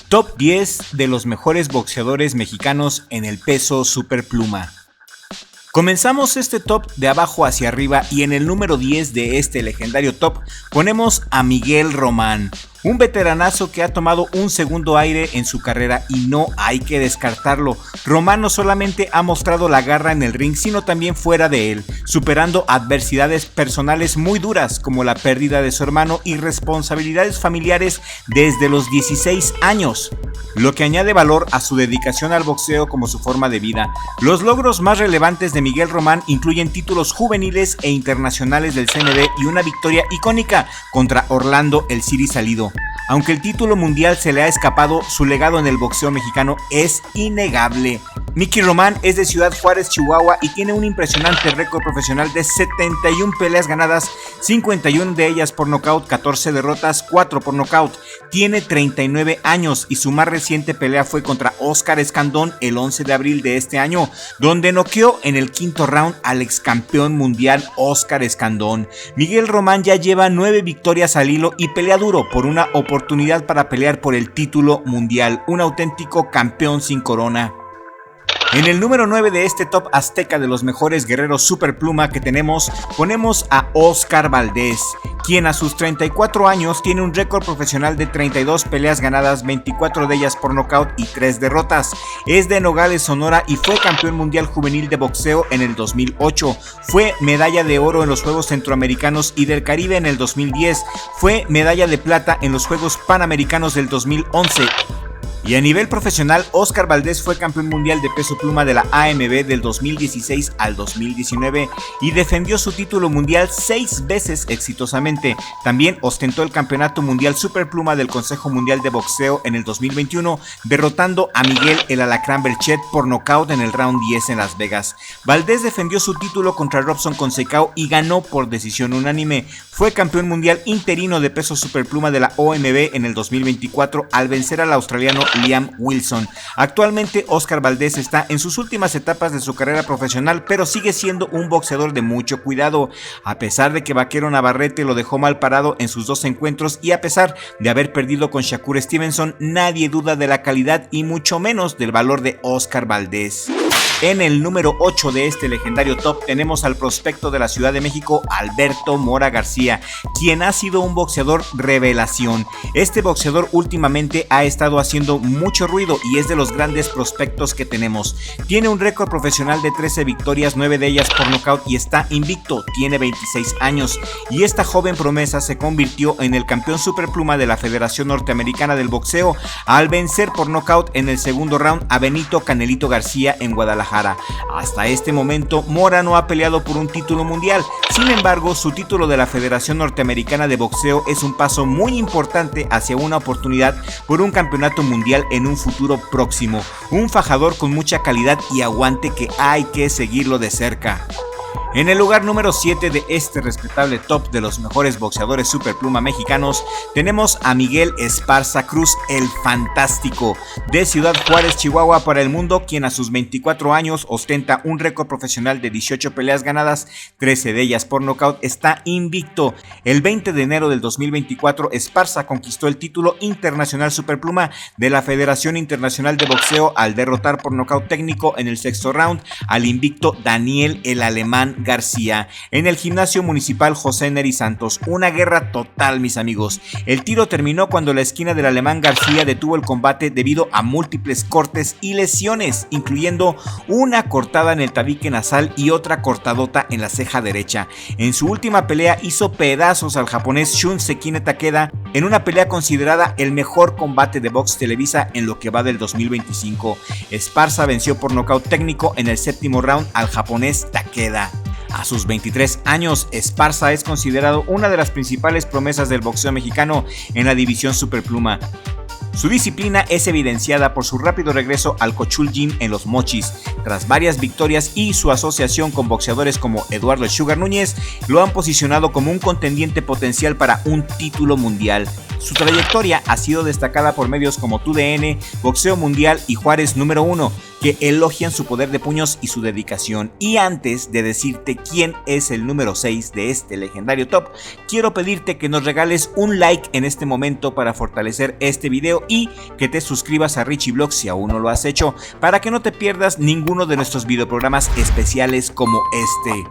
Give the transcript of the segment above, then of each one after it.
Top 10 de los mejores boxeadores mexicanos en el peso superpluma. Comenzamos este top de abajo hacia arriba y en el número 10 de este legendario top ponemos a Miguel Román. Un veteranazo que ha tomado un segundo aire en su carrera y no hay que descartarlo. Román no solamente ha mostrado la garra en el ring, sino también fuera de él, superando adversidades personales muy duras como la pérdida de su hermano y responsabilidades familiares desde los 16 años, lo que añade valor a su dedicación al boxeo como su forma de vida. Los logros más relevantes de Miguel Román incluyen títulos juveniles e internacionales del CMB y una victoria icónica contra Orlando El Ciri Salido. Aunque el título mundial se le ha escapado, su legado en el boxeo mexicano es innegable. Mickey Román es de Ciudad Juárez, Chihuahua y tiene un impresionante récord profesional de 71 peleas ganadas, 51 de ellas por nocaut, 14 derrotas, 4 por nocaut. Tiene 39 años y su más reciente pelea fue contra Óscar Escandón el 11 de abril de este año, donde noqueó en el quinto round al ex campeón mundial Óscar Escandón. Miguel Román ya lleva 9 victorias al hilo y pelea duro por una oportunidad para pelear por el título mundial, un auténtico campeón sin corona. En el número 9 de este top azteca de los mejores guerreros superpluma que tenemos, ponemos a Óscar Valdés, quien a sus 34 años tiene un récord profesional de 32 peleas ganadas, 24 de ellas por nocaut y 3 derrotas. Es de Nogales, Sonora y fue campeón mundial juvenil de boxeo en el 2008. Fue medalla de oro en los Juegos Centroamericanos y del Caribe en el 2010. Fue medalla de plata en los Juegos Panamericanos del 2011. Y a nivel profesional, Óscar Valdés fue campeón mundial de peso pluma de la AMB del 2016 al 2019 y defendió su título mundial 6 veces exitosamente. También ostentó el campeonato mundial superpluma del Consejo Mundial de Boxeo en el 2021, derrotando a Miguel El Alacrán Berchet por nocaut en el round 10 en Las Vegas. Valdés defendió su título contra Robson Conceição y ganó por decisión unánime. Fue campeón mundial interino de peso superpluma de la OMB en el 2024 al vencer al australiano Liam Wilson. Actualmente Óscar Valdés está en sus últimas etapas de su carrera profesional, pero sigue siendo un boxeador de mucho cuidado. A pesar de que Vaquero Navarrete lo dejó mal parado en sus 2 encuentros y a pesar de haber perdido con Shakur Stevenson, nadie duda de la calidad y mucho menos del valor de Óscar Valdés. En el número 8 de este legendario top tenemos al prospecto de la Ciudad de México, Alberto Mora García, quien ha sido un boxeador revelación. Este boxeador últimamente ha estado haciendo mucho ruido y es de los grandes prospectos que tenemos. Tiene un récord profesional de 13 victorias, 9 de ellas por nocaut y está invicto, tiene 26 años. Y esta joven promesa se convirtió en el campeón superpluma de la Federación Norteamericana del Boxeo al vencer por nocaut en el segundo round a Benito Canelito García en Guadalajara. Hasta este momento, Mora no ha peleado por un título mundial. Sin embargo, su título de la Federación Norteamericana de Boxeo es un paso muy importante hacia una oportunidad por un campeonato mundial en un futuro próximo. Un fajador con mucha calidad y aguante que hay que seguirlo de cerca. En el lugar número 7 de este respetable top de los mejores boxeadores superpluma mexicanos, tenemos a Miguel Esparza Cruz, el fantástico, de Ciudad Juárez, Chihuahua para el mundo, quien a sus 24 años ostenta un récord profesional de 18 peleas ganadas, 13 de ellas por nocaut, está invicto. El 20 de enero del 2024, Esparza conquistó el título internacional superpluma de la Federación Internacional de Boxeo al derrotar por nocaut técnico en el sexto round al invicto Daniel el Alemán García en el gimnasio municipal José Neri Santos. Una guerra total, mis amigos. El tiro terminó cuando la esquina del Alemán García detuvo el combate debido a múltiples cortes y lesiones, incluyendo una cortada en el tabique nasal y otra cortadota en la ceja derecha. En su última pelea hizo pedazos al japonés Shun Sekine Takeda en una pelea considerada el mejor combate de box Televisa en lo que va del 2025. Esparza venció por nocaut técnico en el séptimo round al japonés Takeda. A sus 23 años, Esparza es considerado una de las principales promesas del boxeo mexicano en la división superpluma. Su disciplina es evidenciada por su rápido regreso al Cochul Gym en Los Mochis. Tras varias victorias y su asociación con boxeadores como Eduardo Sugar Núñez, lo han posicionado como un contendiente potencial para un título mundial. Su trayectoria ha sido destacada por medios como TUDN, Boxeo Mundial y Juárez número 1, que elogian su poder de puños y su dedicación. Y antes de decirte quién es el número 6 de este legendario top, quiero pedirte que nos regales un like en este momento para fortalecer este video y que te suscribas a Richie Vlogs si aún no lo has hecho, para que no te pierdas ninguno de nuestros videoprogramas especiales como este.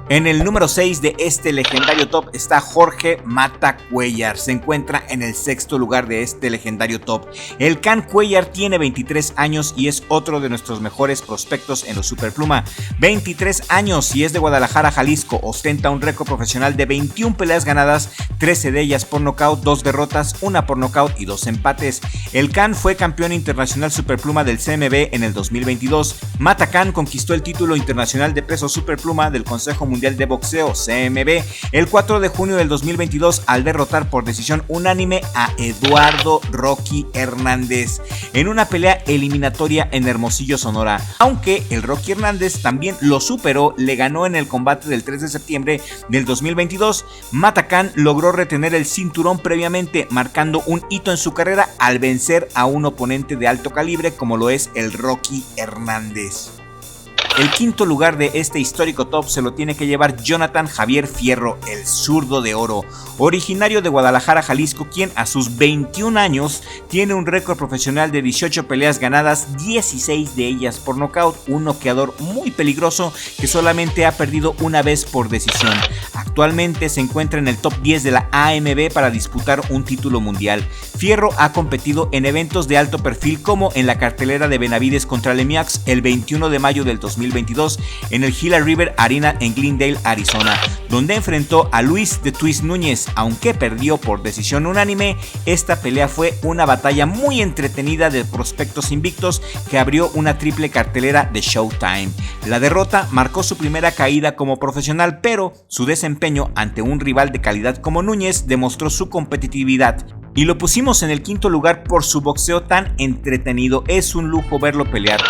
En el número 6 de este legendario top está Jorge Mata Cuellar. Se encuentra en el sexto lugar de este legendario top. El Can Cuellar tiene 23 años y es otro de nuestros mejores prospectos en los Superpluma. 23 años y es de Guadalajara, Jalisco. Ostenta un récord profesional de 21 peleas ganadas, 13 de ellas por nocaut, 2 derrotas, 1 por nocaut y 2 empates. El Can fue campeón internacional Superpluma del CMB en el 2022. Mata Can conquistó el título internacional de peso Superpluma del Consejo Mundial de Boxeo CMB el 4 de junio del 2022 al derrotar por decisión unánime a Eduardo Rocky Hernández en una pelea eliminatoria en Hermosillo, Sonora. Aunque el Rocky Hernández también lo superó, le ganó en el combate del 3 de septiembre del 2022. Mata Can logró retener el cinturón previamente, marcando un hito en su carrera al vencer a un oponente de alto calibre como lo es el Rocky Hernández. El quinto lugar de este histórico top se lo tiene que llevar Jonathan Javier Fierro, el zurdo de oro, originario de Guadalajara, Jalisco, quien a sus 21 años tiene un récord profesional de 18 peleas ganadas, 16 de ellas por nocaut, un noqueador muy peligroso que solamente ha perdido una vez por decisión. Actualmente se encuentra en el top 10 de la AMB para disputar un título mundial. Fierro ha competido en eventos de alto perfil como en la cartelera de Benavides contra Lemieux el 21 de mayo del 2022 en el Gila River Arena en Glendale, Arizona, donde enfrentó a Luis The Twist Núñez. Aunque perdió por decisión unánime, esta pelea fue una batalla muy entretenida de prospectos invictos que abrió una triple cartelera de Showtime. La derrota marcó su primera caída como profesional, pero su desempeño ante un rival de calidad como Núñez demostró su competitividad. Y lo pusimos en el quinto lugar por su boxeo tan entretenido. Es un lujo verlo pelear.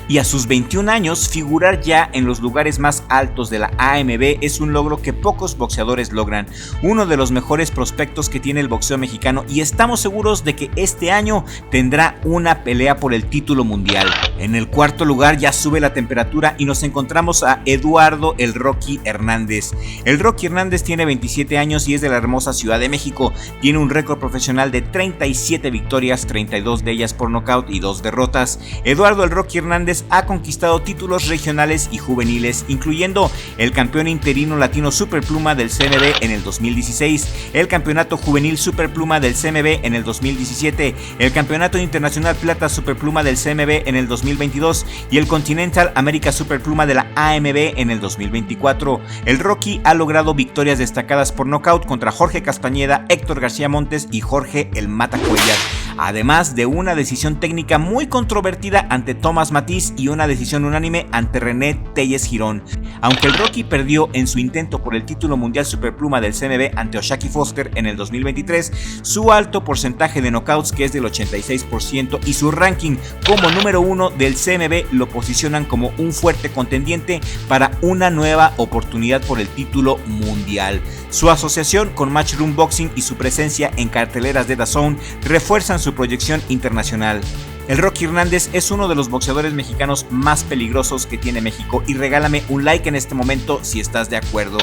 Y a sus 21 años, figurar ya en los lugares más altos de la AMB es un logro que pocos boxeadores logran. Uno de los mejores prospectos que tiene el boxeo mexicano y estamos seguros de que este año tendrá una pelea por el título mundial. En el cuarto lugar ya sube la temperatura y nos encontramos a Eduardo el Rocky Hernández. El Rocky Hernández tiene 27 años y es de la hermosa Ciudad de México. Tiene un récord profesional de 37 victorias, 32 de ellas por nocaut y 2 derrotas. Eduardo el Rocky Hernández ha conquistado títulos regionales y juveniles, incluyendo el campeón interino latino Superpluma del CMB en el 2016, el campeonato juvenil Superpluma del CMB en el 2017, el campeonato internacional plata Superpluma del CMB en el 2022 y el Continental América Superpluma de la AMB en el 2024. El Rocky ha logrado victorias destacadas por nocaut contra Jorge Castañeda, Héctor García Montes y Jorge el Mata Cuellar, además de una decisión técnica muy controvertida ante Tomás Matiz y una decisión unánime ante René Telles Girón. Aunque el Rocky perdió en su intento por el título mundial Superpluma del CMB ante O'Shaquie Foster en el 2023, su alto porcentaje de knockouts, que es del 86%, y su ranking como número 1 del CMB lo posicionan como un fuerte contendiente para una nueva oportunidad por el título mundial. Su asociación con Matchroom Boxing y su presencia en carteleras de DAZN refuerzan su proyección internacional. El Rocky Hernández es uno de los boxeadores mexicanos más peligrosos que tiene México y regálame un like en este momento si estás de acuerdo.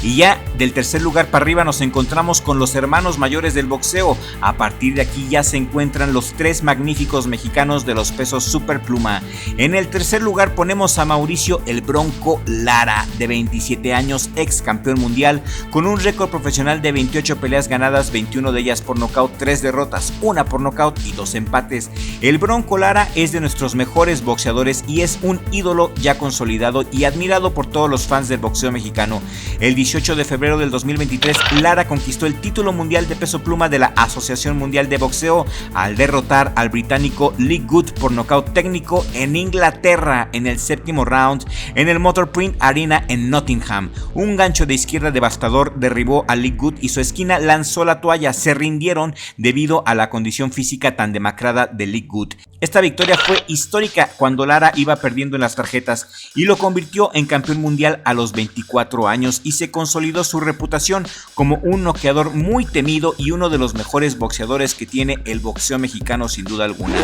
Y ya del tercer lugar para arriba nos encontramos con los hermanos mayores del boxeo. A partir de aquí ya se encuentran los tres magníficos mexicanos de los pesos Superpluma. En el tercer lugar ponemos a Mauricio el Bronco Lara, de 27 años, ex campeón mundial, con un récord profesional de 28 peleas ganadas, 21 de ellas por nocaut, 3 derrotas, 1 por nocaut y 2 empates. El Bronco Lara es de nuestros mejores boxeadores y es un ídolo ya consolidado y admirado por todos los fans del boxeo mexicano. El 18 de febrero del 2023, Lara conquistó el título mundial de peso pluma de la Asociación Mundial de Boxeo al derrotar al británico Lee Good por nocaut técnico en Inglaterra en el séptimo round en el Motorprint Arena en Nottingham. Un gancho de izquierda devastador derribó a Lee Good y su esquina lanzó la toalla. Se rindieron debido a la condición física tan demacrada de Lee Good. Esta victoria fue histórica cuando Lara iba perdiendo en las tarjetas y lo convirtió en campeón mundial a los 24 años y se consolidó su reputación como un noqueador muy temido y uno de los mejores boxeadores que tiene el boxeo mexicano sin duda alguna.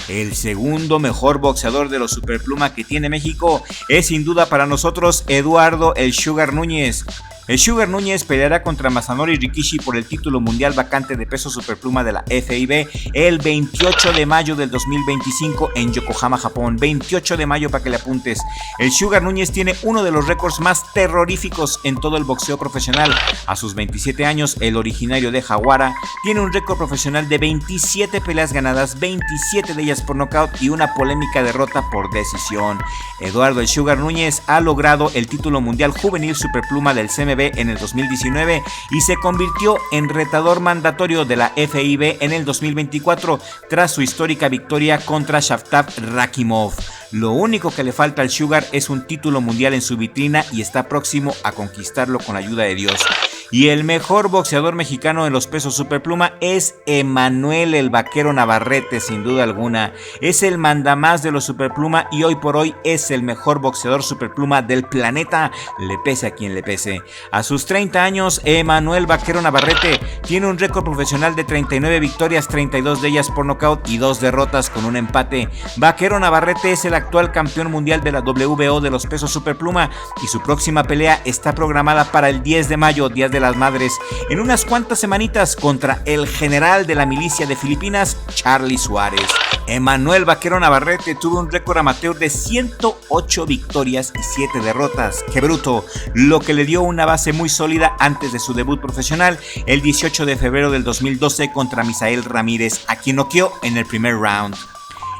El segundo mejor boxeador de los superpluma que tiene México es sin duda para nosotros Eduardo El Sugar Núñez. El Sugar Núñez peleará contra Masanori Rikishi por el título mundial vacante de peso superpluma de la FIB el 28 de mayo del 2025 en Yokohama, Japón. 28 de mayo para que le apuntes. El Sugar Núñez tiene uno de los récords más terroríficos en todo el boxeo profesional. A sus 27 años, el originario de Jaguara tiene un récord profesional de 27 peleas ganadas, 27 de ellas por nocaut y una polémica derrota por decisión. Eduardo El Sugar Núñez ha logrado el título mundial juvenil superpluma del CMB en el 2019 y se convirtió en retador mandatorio de la FIB en el 2024 tras su histórica victoria contra Shavkat Rakimov. Lo único que le falta al Sugar es un título mundial en su vitrina y está próximo a conquistarlo con la ayuda de Dios. Y el mejor boxeador mexicano en los pesos superpluma es Emanuel el Vaquero Navarrete, sin duda alguna. Es el mandamás de los superpluma y hoy por hoy es el mejor boxeador superpluma del planeta, le pese a quien le pese. A sus 30 años, Emanuel Vaquero Navarrete tiene un récord profesional de 39 victorias, 32 de ellas por nocaut y 2 derrotas con un empate. Vaquero Navarrete es el actual campeón mundial de la WBO de los pesos superpluma y su próxima pelea está programada para el 10 de mayo, Día de las Madres, en unas cuantas semanitas contra el general de la milicia de Filipinas, Charlie Suárez. Emanuel Vaquero Navarrete tuvo un récord amateur de 108 victorias y 7 derrotas. ¡Qué bruto! Lo que le dio una base muy sólida antes de su debut profesional el 18 de febrero del 2012 contra Misael Ramírez, a quien noqueó en el primer round.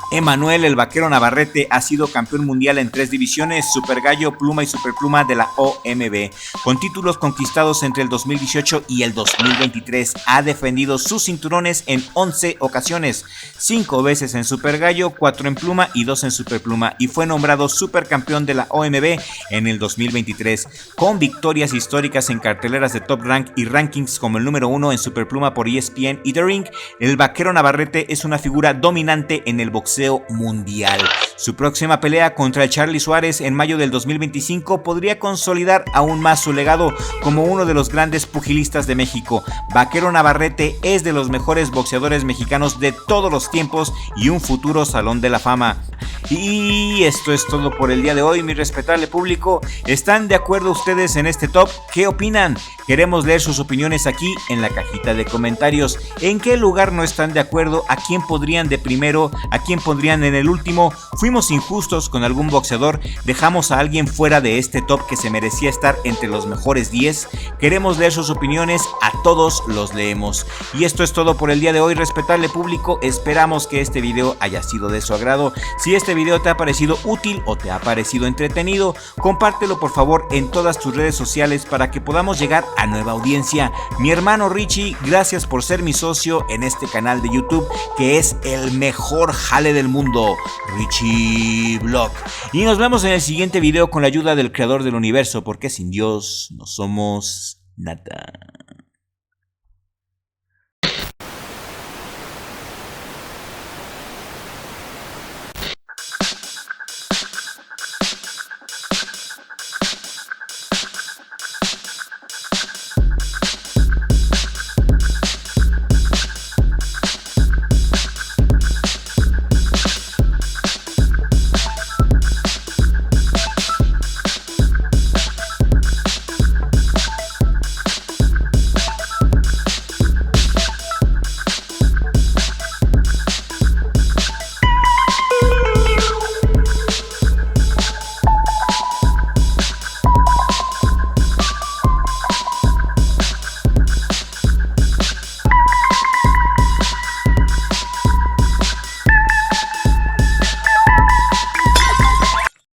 Emanuel el Vaquero Navarrete ha sido campeón mundial en 3 divisiones, Super Gallo, Pluma y Superpluma de la OMB, con títulos conquistados entre el 2018 y el 2023. Ha defendido sus cinturones en 11 ocasiones, 5 veces en Super Gallo, 4 en Pluma y 2 en Superpluma, y fue nombrado supercampeón de la OMB en el 2023, con victorias históricas en carteleras de Top Rank y rankings como el número 1 en Superpluma por ESPN y The Ring. El Vaquero Navarrete es una figura dominante en el boxeo mundial. Su próxima pelea contra el Charlie Suárez en mayo del 2025 podría consolidar aún más su legado como uno de los grandes pugilistas de México. Vaquero Navarrete es de los mejores boxeadores mexicanos de todos los tiempos y un futuro Salón de la Fama. Y esto es todo por el día de hoy, mi respetable público. ¿Están de acuerdo ustedes en este top? ¿Qué opinan? Queremos leer sus opiniones aquí en la cajita de comentarios. ¿En qué lugar no están de acuerdo? ¿A quién podrían de primero? ¿A quién pondrían en el último? ¿Fuimos injustos con algún boxeador? ¿Dejamos a alguien fuera de este top que se merecía estar entre los mejores 10? Queremos leer sus opiniones, a todos los leemos. Y esto es todo por el día de hoy, respetable público. Esperamos que este video haya sido de su agrado. Si este video te ha parecido útil o te ha parecido entretenido, compártelo por favor en todas tus redes sociales para que podamos llegar a nueva audiencia. Mi hermano Richie, gracias por ser mi socio en este canal de YouTube que es el mejor jale del mundo, Richie Vlog. Y nos vemos en el siguiente video con la ayuda del creador del universo, porque sin Dios no somos nada.